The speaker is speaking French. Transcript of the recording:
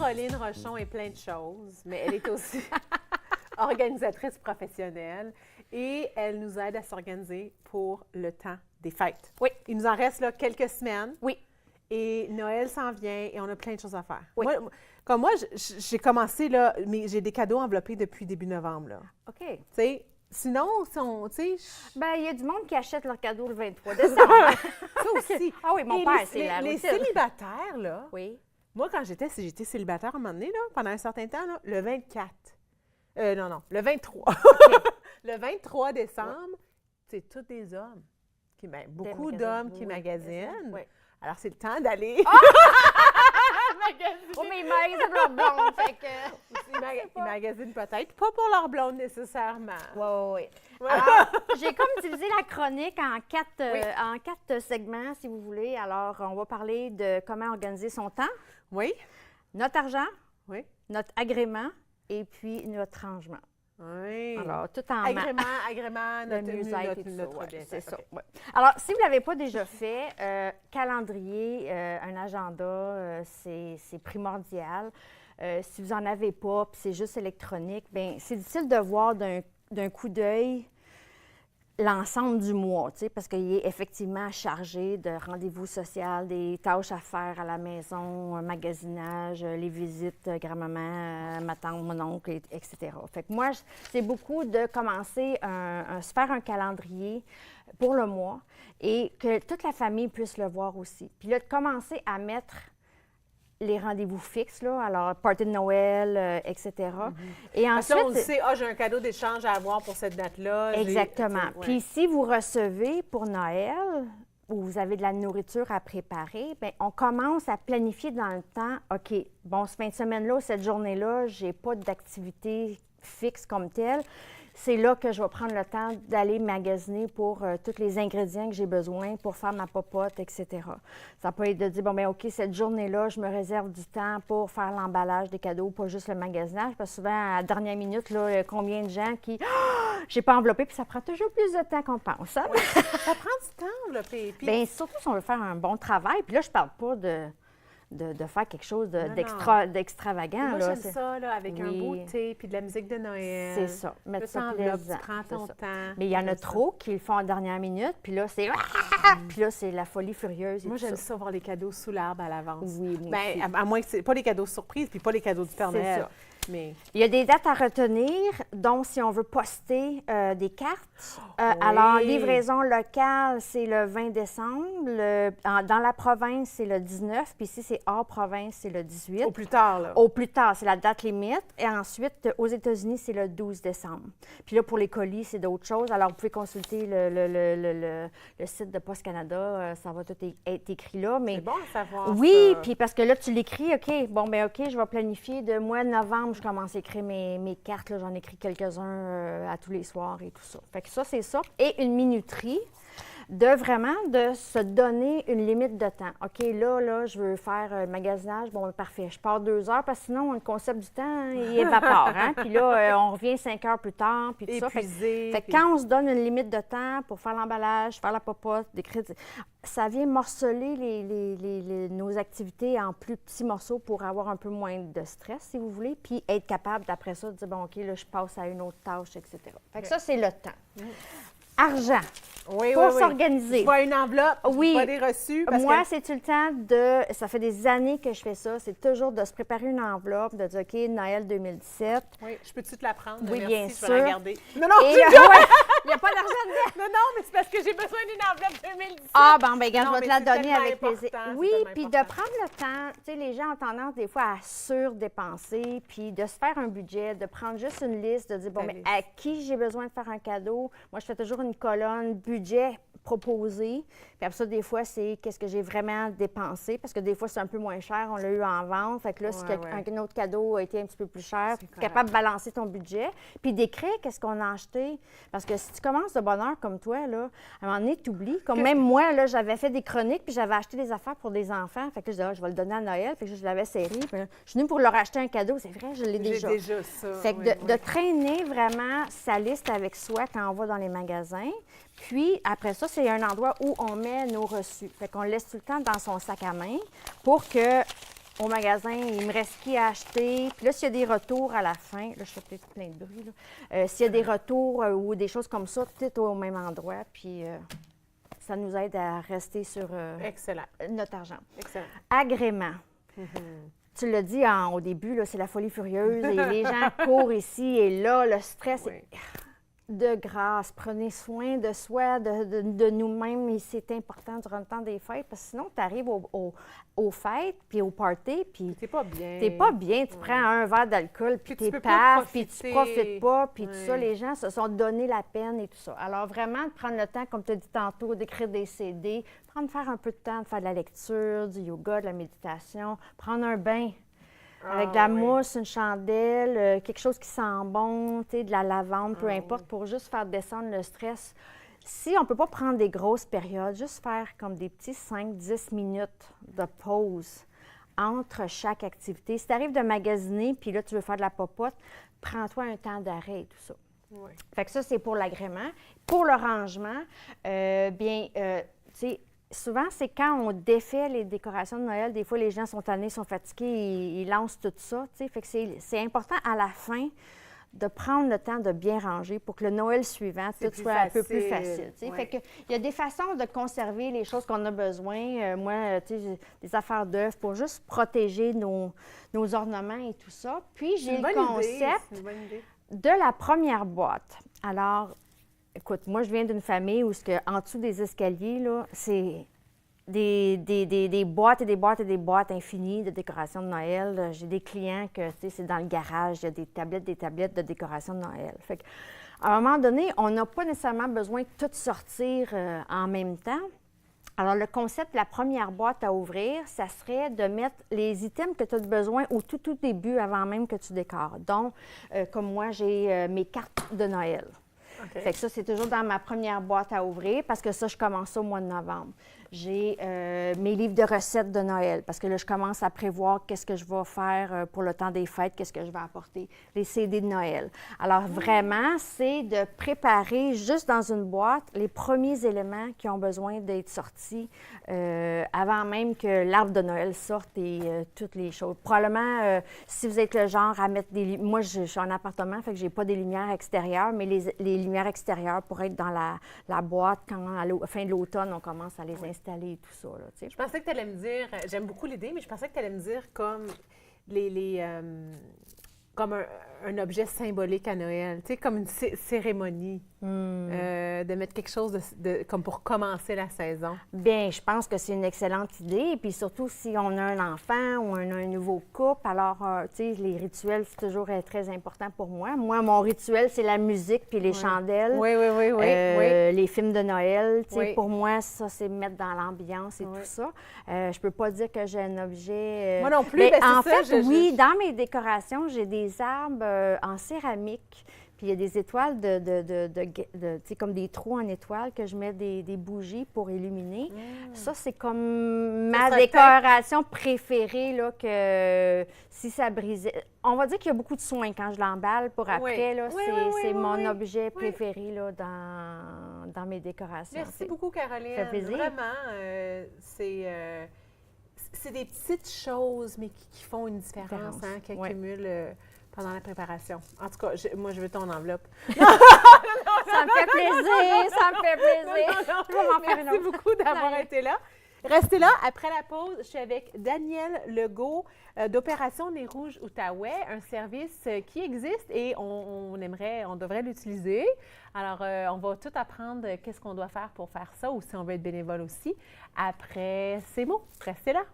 Caroline Rochon est plein de choses, mais elle est aussi organisatrice professionnelle et elle nous aide à s'organiser pour le temps des fêtes. Oui. Il nous en reste là, quelques semaines. Oui. Et Noël s'en vient et on a plein de choses à faire. Oui. Moi, j'ai commencé, là, mais j'ai des cadeaux enveloppés depuis début novembre. Là. OK. Tu sais, sinon, tu sais... Ben, il y a du monde qui achète leurs cadeaux le 23 décembre. Ça aussi. Ah oui, mon Et père, c'est la les routine. célibataires, là, Oui. moi, quand j'étais célibataire à un moment donné, là, pendant un certain temps, là, le 24, le 23. Le 23 décembre, c'est tous des hommes, beaucoup d'hommes qui magasinent. Oui. Alors, c'est le temps d'aller... Oh, mais ils magasinent leur blonde, fait que... Ils magasinent peut-être, pas pour leur blonde nécessairement. Oui. Alors, j'ai comme divisé la chronique en quatre segments, si vous voulez. Alors, on va parler de comment organiser son temps, Oui. notre argent, Oui. notre agrément et puis notre rangement. Oui. Alors, tout en Agrément, le notre mieux-être et tout ça, notre ouais, bien-être. c'est ça. OK. Ouais. Alors, si vous ne l'avez pas déjà fait, calendrier, un agenda, c'est primordial. Si vous n'en avez pas, puis c'est juste électronique, bien, c'est difficile de voir d'un coup d'œil l'ensemble du mois, tu sais, parce qu'il est effectivement chargé de rendez-vous sociaux, des tâches à faire à la maison, un magasinage, les visites, grand-maman, ma tante, mon oncle, etc. Fait que moi, c'est beaucoup de commencer se faire un calendrier pour le mois et que toute la famille puisse le voir aussi. Puis là, de commencer à mettre les rendez-vous fixes, là, alors party de Noël, etc. Et Parce que là, on ensuite, le sait, j'ai un cadeau d'échange à avoir pour cette date-là. exactement. Ouais. Puis si vous recevez pour Noël ou vous avez de la nourriture à préparer, bien, on commence à planifier dans le temps. OK, bon, cette fin de semaine-là, cette journée-là, je n'ai pas d'activité fixe comme telle. C'est là que je vais prendre le temps d'aller magasiner pour tous les ingrédients que j'ai besoin pour faire ma popote, etc. Ça peut être de dire, bon, bien, OK, cette journée-là, je me réserve du temps pour faire l'emballage des cadeaux, pas juste le magasinage. Parce que souvent, à la dernière minute, là, combien de gens qui, j'ai pas enveloppé, puis ça prend toujours plus de temps qu'on pense. Hein? Oui, ça prend du temps, là, puis... Bien, surtout si on veut faire un bon travail. Puis là, je parle pas de faire quelque chose d'extravagant. Moi, là. j'aime ça, là, avec un beau thé puis de la musique de Noël. C'est ça. Mettre ça plaisant. Tu prends ton temps. Mais il y en a trop qui le font en dernière minute, puis là, c'est... Puis là, c'est la folie furieuse et Moi, tout j'aime ça. ça, voir les cadeaux sous l'arbre à l'avance. Oui, moi Bien, aussi. à moins que c'est pas les cadeaux surprises puis pas les cadeaux du Père C'est Noël. ça. Mais... Il y a des dates à retenir, donc si on veut poster des cartes. Oui. Alors, livraison locale, c'est le 20 décembre. Dans la province, c'est le 19. Puis ici, c'est hors province, c'est le 18. Au plus tard, là. Au plus tard, c'est la date limite. Et ensuite, aux États-Unis, c'est le 12 décembre. Puis là, pour les colis, c'est d'autres choses. Alors, vous pouvez consulter le site de Post Canada. Ça va tout être écrit là. Mais C'est bon à savoir, oui, ça. puis parce que là, tu l'écris, OK, bon, bien, OK, je vais planifier de mois de novembre, je commence à écrire mes cartes. J'en écris quelques-uns à tous les soirs et tout ça. Fait que ça, c'est ça. Et une minuterie de se donner une limite de temps. OK, là, je veux faire le magasinage. Bon, parfait, je pars 2 heures parce que sinon, le concept du temps, il évapore. Hein? Puis là, on revient 5 heures plus tard, puis tout ça. Épuisé. Fait que quand on se donne une limite de temps pour faire l'emballage, faire la popote, d'écrire, ça vient morceler nos activités en plus petits morceaux pour avoir un peu moins de stress, si vous voulez, puis être capable, d'après ça, de dire, bon, OK, là, je passe à une autre tâche, etc. Fait que ça, c'est le temps. Argent. Oui, pour oui, oui. s'organiser. Tu vois une enveloppe, Oui. tu vois des reçus. Parce Moi, que... c'est tout le temps de... Ça fait des années que je fais ça. C'est toujours de se préparer une enveloppe, de dire, OK, Noël 2017. Oui, je peux-tu te la prendre? Oui, Merci, bien je vais sûr. la garder. Non, non, Et tu ouais, il n'y a pas d'argent dedans. Non, mais c'est parce que j'ai besoin d'une enveloppe 2017. Ah, bon, bien, regarde, Non, je vais mais te la c'est donner tellement avec plaisir. important, Oui, c'est tellement puis important. de prendre le temps. Tu sais, les gens ont tendance, des fois, à surdépenser, puis de se faire un budget, de prendre juste une liste, de dire, bon, La mais liste. à qui j'ai besoin de faire un cadeau? Moi, je fais toujours une colonne budget proposé. Puis après ça, des fois, c'est qu'est-ce que j'ai vraiment dépensé, parce que des fois, c'est un peu moins cher, on l'a eu en vente. Fait que là, si Ouais, un autre cadeau a été un petit peu plus cher, C'est tu es correct. capable de balancer ton budget. Puis d'écrire qu'est-ce qu'on a acheté. Parce que si tu commences de bonne heure comme toi, là, à un moment donné, tu oublies. Comme même moi, là, j'avais fait des chroniques, puis j'avais acheté des affaires pour des enfants. Fait que je disais, je vais le donner à Noël. Fait que je l'avais serré. Puis là, je suis venue pour leur acheter un cadeau. C'est vrai, je l'ai J'ai déjà. déjà ça. Fait que oui, de oui. traîner vraiment sa liste avec soi quand on va dans les magasins. Puis, après ça, c'est un endroit où on met nos reçus. Fait qu'on le laisse tout le temps dans son sac à main pour que au magasin, il me reste qui à acheter. Puis là, s'il y a des retours à la fin, là, je fais peut-être plein de bruit, là. S'il y a des retours ou des choses comme ça, tout est au même endroit. Puis ça nous aide à rester sur Excellent. notre argent. Excellent. Agrément. Tu l'as dit au début, là, c'est la folie furieuse et les gens courent ici et là, le stress est... De grâce, prenez soin de soi, de nous-mêmes, et c'est important durant le temps des fêtes, parce que sinon, tu arrives aux fêtes, puis au party, puis... T'es pas bien. T'es pas bien, tu prends un verre d'alcool, puis t'es paf, puis tu profites pas, puis tout ça, les gens se sont donné la peine et tout ça. Alors vraiment, de prendre le temps, comme tu as dit tantôt, d'écrire des CD, faire un peu de temps, de faire de la lecture, du yoga, de la méditation, prendre un bain. Avec de la mousse, une chandelle, quelque chose qui sent bon, de la lavande, peu importe, pour juste faire descendre le stress. Si on ne peut pas prendre des grosses périodes, juste faire comme des petits 5-10 minutes de pause entre chaque activité. Si tu arrives de magasiner, puis là, tu veux faire de la popote, prends-toi un temps d'arrêt et tout ça. Oui. Fait que ça, c'est pour l'agrément. Pour le rangement, tu sais, souvent, c'est quand on défait les décorations de Noël, des fois, les gens sont tannés, sont fatigués, ils lancent tout ça, tu sais. Fait que c'est important à la fin de prendre le temps de bien ranger pour que le Noël suivant, tout soit un peu plus facile. Ouais. Fait que, il y a des façons de conserver les choses qu'on a besoin. Moi, tu sais, j'ai des affaires d'œufs pour juste protéger nos ornements et tout ça. Puis, j'ai le concept de la première boîte. Alors, écoute, moi, je viens d'une famille où, en dessous des escaliers, là, c'est des boîtes et des boîtes et des boîtes infinies de décoration de Noël. J'ai des clients que, tu sais, c'est dans le garage, il y a des tablettes de décoration de Noël. Fait qu'à un moment donné, on n'a pas nécessairement besoin de tout sortir en même temps. Alors, le concept, la première boîte à ouvrir, ça serait de mettre les items que tu as besoin au tout début, avant même que tu décores. Donc, comme moi, j'ai mes cartes de Noël. Okay. Fait que ça, c'est toujours dans ma première boîte à ouvrir parce que ça, je commence ça au mois de novembre. J'ai mes livres de recettes de Noël parce que là, je commence à prévoir qu'est-ce que je vais faire pour le temps des fêtes, qu'est-ce que je vais apporter, les CD de Noël. Alors, vraiment, c'est de préparer juste dans une boîte les premiers éléments qui ont besoin d'être sortis avant même que l'arbre de Noël sorte et toutes les choses. Probablement, si vous êtes le genre à mettre des... Moi, je suis en appartement, fait que j'ai pas des lumières extérieures, mais les lumières extérieures pourraient être dans la boîte quand, à la fin de l'automne, on commence à les installer et tout ça. Là, je pensais que tu allais me dire, j'aime beaucoup l'idée, mais je pensais que tu allais me dire comme comme un objet symbolique à Noël, tu sais, comme une cérémonie, de mettre quelque chose comme pour commencer la saison. Bien, je pense que c'est une excellente idée. Puis surtout, si on a un enfant ou un nouveau couple, alors, tu sais, les rituels, c'est toujours très important pour moi. Moi, mon rituel, c'est la musique puis les chandelles. Oui. Les films de Noël, tu sais, pour moi, ça, c'est mettre dans l'ambiance et tout ça. Je peux pas dire que j'ai un objet... Moi non plus, mais en fait, oui, dans mes décorations, j'ai des arbres en céramique. Puis il y a des étoiles tu sais, comme des trous en étoiles que je mets des bougies pour illuminer. Ça, c'est comme ma décoration préférée, là, que si ça brisait... On va dire qu'il y a beaucoup de soins quand je l'emballe pour après, là. C'est mon objet préféré, là, dans mes décorations. Merci beaucoup, Caroline. Ça fait plaisir. Vraiment, c'est des petites choses, mais qui font une différence, hein, qui accumulent... pendant la préparation. En tout cas, moi, je veux ton enveloppe. Ça me fait plaisir, ça me fait plaisir. Non. Je vais m'en faire une autre. Merci beaucoup d'avoir été là. Restez là. Après la pause, je suis avec Danielle Legault d'Opération Nez Rouge Outaouais, un service qui existe et on devrait l'utiliser. Alors, on va tout apprendre qu'est-ce qu'on doit faire pour faire ça ou si on veut être bénévole aussi. Après ces mots, restez là.